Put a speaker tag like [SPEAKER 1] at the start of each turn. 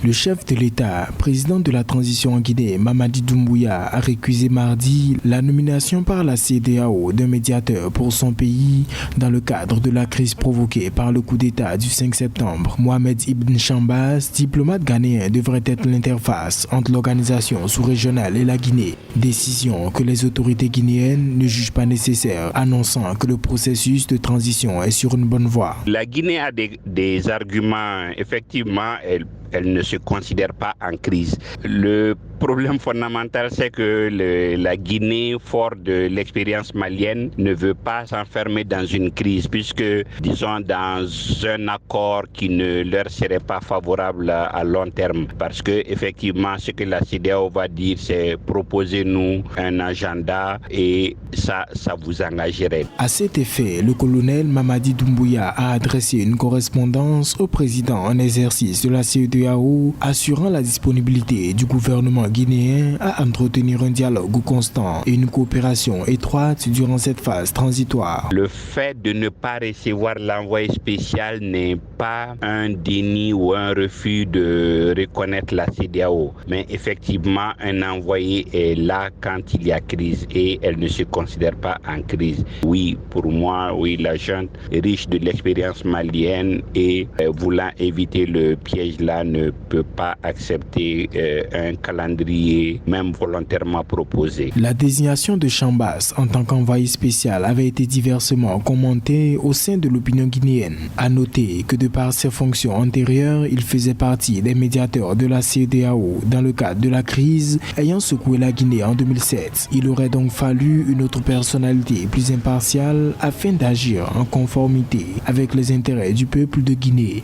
[SPEAKER 1] Le chef de l'État, président de la transition en Guinée, Mamadi Doumbouya, a récusé mardi la nomination par la CEDEAO d'un médiateur pour son pays dans le cadre de la crise provoquée par le coup d'État du 5 septembre. Mohamed Ibn Chambas, diplomate ghanéen, devrait être l'interface entre l'organisation sous-régionale et la Guinée. Décision que les autorités guinéennes ne jugent pas nécessaire, annonçant que le processus de transition est sur une bonne voie.
[SPEAKER 2] La Guinée a des arguments, effectivement, elle ne se considère pas en crise. Le problème fondamental, c'est que la Guinée, fort de l'expérience malienne, ne veut pas s'enfermer dans une crise, puisque, disons, dans un accord qui ne leur serait pas favorable à long terme. Parce que, effectivement, ce que la CEDEAO va dire, c'est proposez-nous un agenda et ça vous engagerait.
[SPEAKER 1] À cet effet, le colonel Mamadi Doumbouya a adressé une correspondance au président en exercice de la CEDEAO, assurant la disponibilité du gouvernement guinéen à entretenir un dialogue constant et une coopération étroite durant cette phase transitoire.
[SPEAKER 2] Le fait de ne pas recevoir l'envoyé spécial n'est pas un déni ou un refus de reconnaître la CEDEAO, mais effectivement un envoyé est là quand il y a crise et elle ne se considère pas en crise. Oui, pour moi, oui, la junte riche de l'expérience malienne et voulant éviter le piège là ne peut pas accepter un calendrier même volontairement proposé.
[SPEAKER 1] La désignation de Chambas en tant qu'envoyé spécial avait été diversement commentée au sein de l'opinion guinéenne. À noter que de par ses fonctions antérieures, il faisait partie des médiateurs de la CEDEAO dans le cadre de la crise ayant secoué la Guinée en 2007. Il aurait donc fallu une autre personnalité plus impartiale afin d'agir en conformité avec les intérêts du peuple de Guinée.